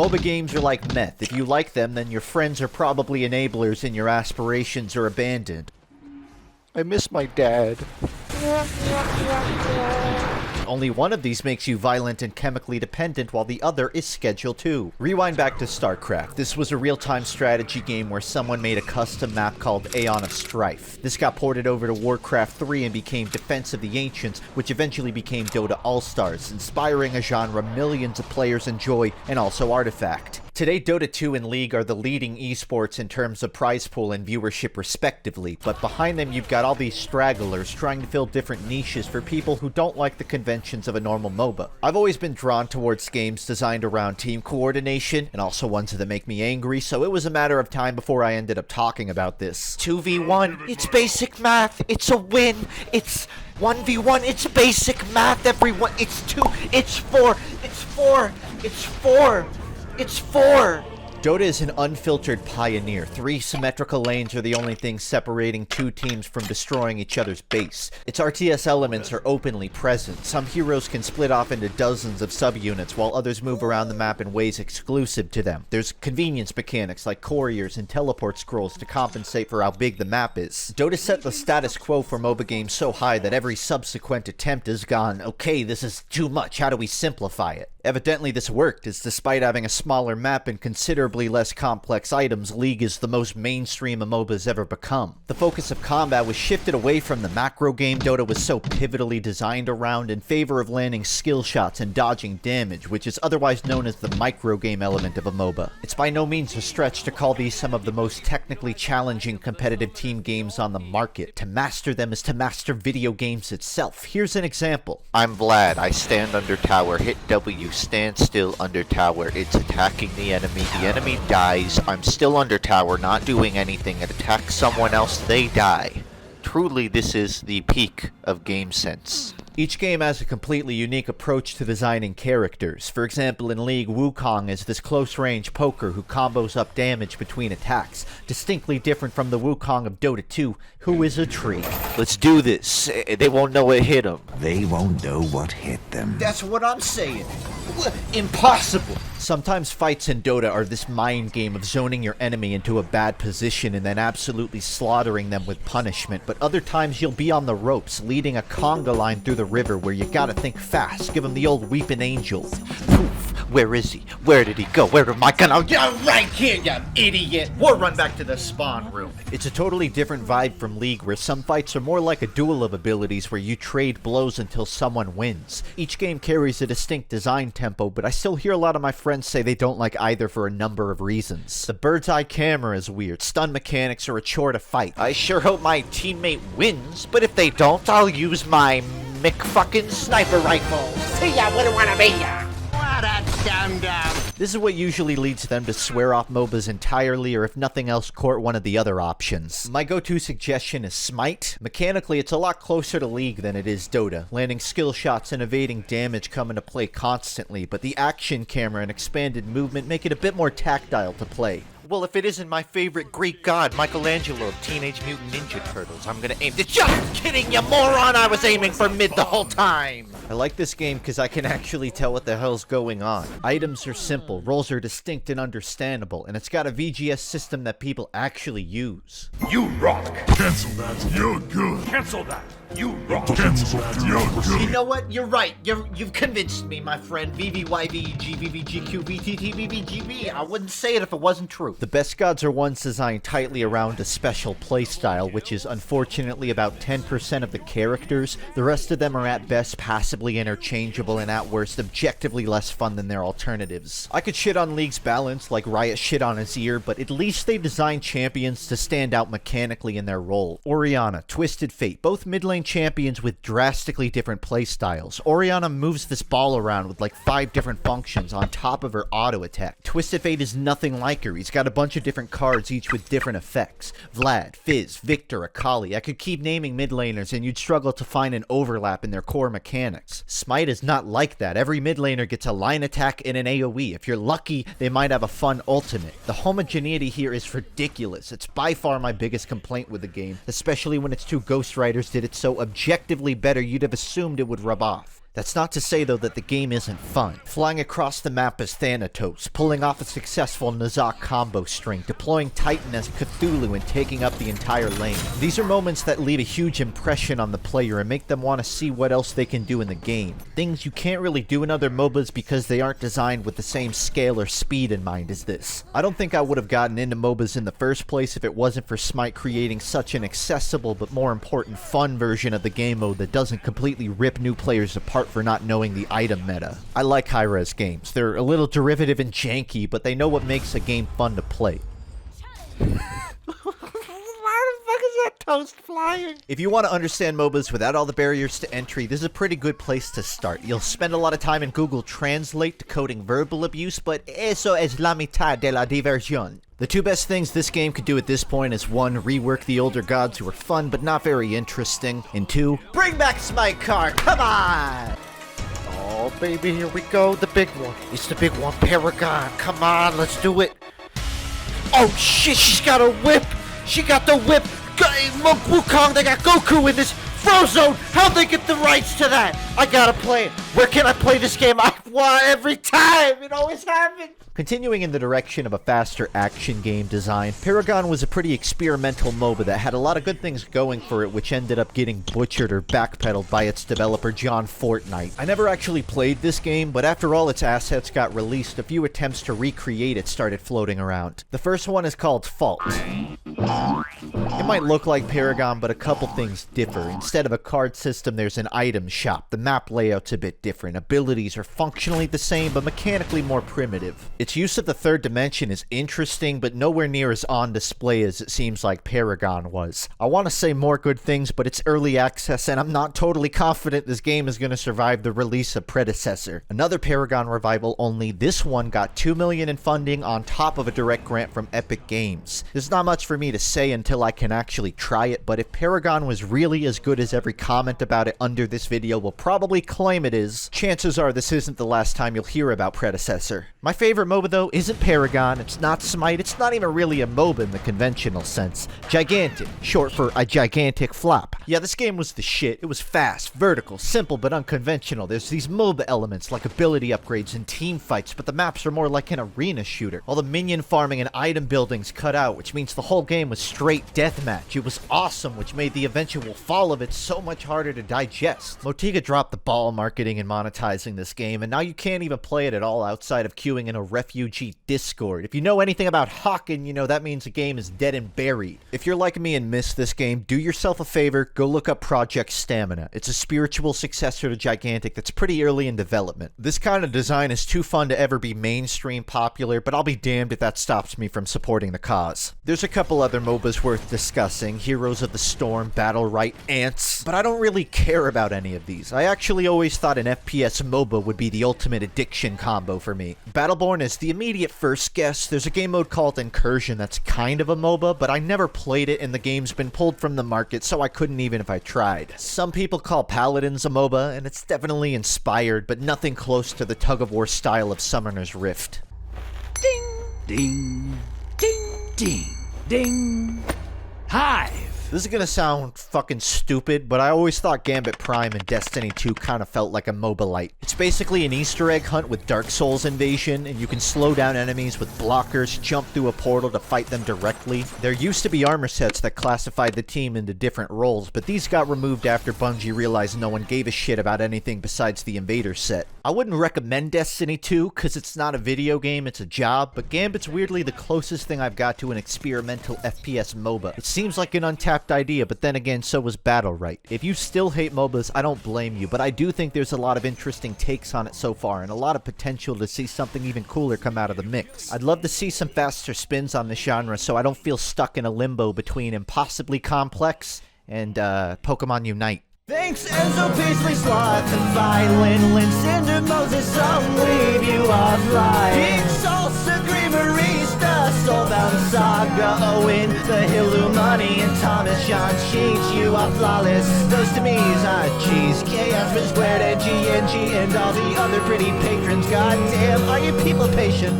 MOBA games are like meth. If you like them, then your friends are probably enablers and your aspirations are abandoned. I miss my dad. Only one of these makes you violent and chemically dependent, while the other is Schedule 2. Rewind back to StarCraft. This was a real-time strategy game where someone made a custom map called Aeon of Strife. This got ported over to Warcraft 3 and became Defense of the Ancients, which eventually became Dota All-Stars, inspiring a genre millions of players enjoy, and also Artifact. Today, Dota 2 and League are the leading esports in terms of prize pool and viewership respectively, but behind them you've got all these stragglers trying to fill different niches for people who don't like the conventions of a normal MOBA. I've always been drawn towards games designed around team coordination, and also ones that make me angry, so it was a matter of time before I ended up talking about this. 2v1, it's basic math, it's a win, it's 1v1, it's basic math, everyone, it's 2, it's 4, it's 4, it's 4. It's 4! Dota is an unfiltered pioneer. 3 symmetrical lanes are the only thing separating 2 teams from destroying each other's base. Its RTS elements are openly present. Some heroes can split off into dozens of subunits, while others move around the map in ways exclusive to them. There's convenience mechanics like couriers and teleport scrolls to compensate for how big the map is. Dota set the status quo for MOBA games so high that every subsequent attempt has gone, okay, this is too much, how do we simplify it? Evidently this worked, as despite having a smaller map and considerably less complex items, League is the most mainstream a MOBA has ever become. The focus of combat was shifted away from the macro game Dota was so pivotally designed around in favor of landing skill shots and dodging damage, which is otherwise known as the micro game element of a MOBA. It's by no means a stretch to call these some of the most technically challenging competitive team games on the market. To master them is to master video games itself. Here's an example. I'm Vlad. I stand under tower, hit W, stand still under tower. It's attacking the enemy. The enemy dies. I'm still under tower, not doing anything. It attacks someone else. They die. Truly, this is the peak of game sense. Each game has a completely unique approach to designing characters. For example, in League, Wukong is this close-range poker who combos up damage between attacks, distinctly different from the Wukong of Dota 2, who is a tree. Let's do this. They won't know what hit them. They won't know what hit them. That's what I'm saying. Impossible! Sometimes fights in Dota are this mind game of zoning your enemy into a bad position and then absolutely slaughtering them with punishment, but other times you'll be on the ropes, leading a conga line through the river where you gotta think fast, give him the old weeping angel. Poof! Where is he? Where did he go? Where am I gonna— You're right here, you idiot! We'll run back to the spawn room. It's a totally different vibe from League, where some fights are more like a duel of abilities where you trade blows until someone wins. Each game carries a distinct design tempo, but I still hear a lot of my friends say they don't like either for a number of reasons. The bird's eye camera is weird, stun mechanics are a chore to fight. I sure hope my teammate wins, but if they don't, I'll use my McFucking sniper rifle. See ya, wouldn't wanna be ya. What a dum-dum. This is what usually leads them to swear off MOBAs entirely, or if nothing else, court one of the other options. My go-to suggestion is Smite. Mechanically, it's a lot closer to League than it is Dota. Landing skill shots and evading damage come into play constantly, but the action camera and expanded movement make it a bit more tactile to play. Well, if it isn't my favorite Greek god, Michelangelo of Teenage Mutant Ninja Turtles, I'm gonna aim to— Just kidding, you moron! I was aiming for mid the whole time! I like this game because I can actually tell what the hell's going on. Items are simple, roles are distinct and understandable, and it's got a VGS system that people actually use. You rock! Cancel that! You're good! Cancel that! You rock! Cancel that! You're good! You know what? You're right. You've convinced me, my friend. VVYVEG, VVGQ, VTT, VVGB. I wouldn't say it if it wasn't true. The best gods are ones designed tightly around a special playstyle, which is unfortunately about 10% of the characters. The rest of them are at best passively interchangeable and at worst objectively less fun than their alternatives. I could shit on League's balance like Riot shit on Azir, but at least they designed champions to stand out mechanically in their role. Orianna, Twisted Fate, both mid-lane champions with drastically different playstyles. Orianna moves this ball around with like 5 different functions on top of her auto attack. Twisted Fate is nothing like her. He's got a bunch of different cards, each with different effects. Vlad, Fizz, Victor, Akali. I could keep naming mid laners and you'd struggle to find an overlap in their core mechanics. Smite is not like that. Every mid laner gets a line attack and an AoE. If you're lucky, they might have a fun ultimate. The homogeneity here is ridiculous. It's by far my biggest complaint with the game, especially when its 2 ghostwriters did it so objectively better you'd have assumed it would rub off. That's not to say though that the game isn't fun. Flying across the map as Thanatos, pulling off a successful Nazak combo string, deploying Titan as Cthulhu and taking up the entire lane. These are moments that leave a huge impression on the player and make them want to see what else they can do in the game. Things you can't really do in other MOBAs because they aren't designed with the same scale or speed in mind as this. I don't think I would have gotten into MOBAs in the first place if it wasn't for Smite creating such an accessible but more important fun version of the game mode that doesn't completely rip new players apart for not knowing the item meta. I like high-res games. They're a little derivative and janky, but they know what makes a game fun to play. Toast flying. If you want to understand MOBAs without all the barriers to entry, this is a pretty good place to start. You'll spend a lot of time in Google Translate decoding verbal abuse, but eso es la mitad de la diversión. The two best things this game could do at this point is 1, rework the older gods who are fun but not very interesting, and 2, bring back Smite Car, come on! Oh baby, here we go, the big one. It's the big one, Paragon, come on, let's do it. Oh shit, she's got a whip! She got the whip! Monk Wukong, they got Goku in this Frozone! How'd they get the rights to that? I gotta play it. Where can I play this game? I want every time! It always happens! Continuing in the direction of a faster action game design, Paragon was a pretty experimental MOBA that had a lot of good things going for it, which ended up getting butchered or backpedaled by its developer John Fortnite. I never actually played this game, but after all its assets got released, a few attempts to recreate it started floating around. The first one is called Fault. It might look like Paragon, but a couple things differ. Instead of a card system, there's an item shop. The map layout's a bit different. Abilities are functionally the same, but mechanically more primitive. Its use of the third dimension is interesting, but nowhere near as on display as it seems like Paragon was. I want to say more good things, but it's early access, and I'm not totally confident this game is going to survive the release of Predecessor. Another Paragon revival, only this one got $2 million in funding on top of a direct grant from Epic Games. There's not much for me to say until I can actually try it, but if Paragon was really as good as every comment about it under this video will probably claim it is, chances are this isn't the last time you'll hear about Predecessor. My favorite MOBA though isn't Paragon, it's not Smite, it's not even really a MOBA in the conventional sense. Gigantic, short for a gigantic flop. Yeah, this game was the shit. It was fast, vertical, simple but unconventional. There's these MOBA elements like ability upgrades and team fights, but the maps are more like an arena shooter. All the minion farming and item buildings cut out, which means the whole game was straight deathmatch. It was awesome, which made the eventual fall of it so much harder to digest. Motiga dropped the ball marketing and monetizing this game, and now you can't even play it at all outside of queuing in a refugee Discord. If you know anything about hawking, you know that means the game is dead and buried. If you're like me and missed this game, do yourself a favor, go look up Project Stamina. It's a spiritual successor to Gigantic that's pretty early in development. This kind of design is too fun to ever be mainstream popular, but I'll be damned if that stops me from supporting the cause. There's a couple other MOBAs worth discussing, Heroes of the Storm, Battle Right, Ants, but I don't really care about any of these. I actually always thought an FPS MOBA would be the ultimate addiction combo for me. Battleborn is the immediate first guess. There's a game mode called Incursion that's kind of a MOBA, but I never played it and the game's been pulled from the market, so I couldn't even if I tried. Some people call Paladins a MOBA, and it's definitely inspired, but nothing close to the tug-of-war style of Summoner's Rift. Ding, ding, ding, ding. Hive. This is gonna sound fucking stupid, but I always thought Gambit Prime and Destiny 2 kind of felt like a MOBA-lite. It's basically an Easter egg hunt with Dark Souls invasion, and you can slow down enemies with blockers, jump through a portal to fight them directly. There used to be armor sets that classified the team into different roles, but these got removed after Bungie realized no one gave a shit about anything besides the Invader set. I wouldn't recommend Destiny 2, cause it's not a video game, it's a job, but Gambit's weirdly the closest thing I've got to an experimental FPS MOBA. It seems like an untapped idea, but then again, so was Battle Right. If you still hate MOBAs, I don't blame you, but I do think there's a lot of interesting takes on it so far, and a lot of potential to see something even cooler come out of the mix. I'd love to see some faster spins on the genre, so I don't feel stuck in a limbo between Impossibly Complex and Pokemon Unite. Thanks Enzo, Paisley, Sloth, and Violin, Lynn, Cinder, Moses, I'll leave you offline. Big Salsa, Grieverista, Soulbound, Saga, Owen, the Illumani, and Thomas, John, Sheets, you are flawless. Those to me's, G's, Chaos, Squared, and GNG, and all the other pretty patrons. Goddamn, are you people patient?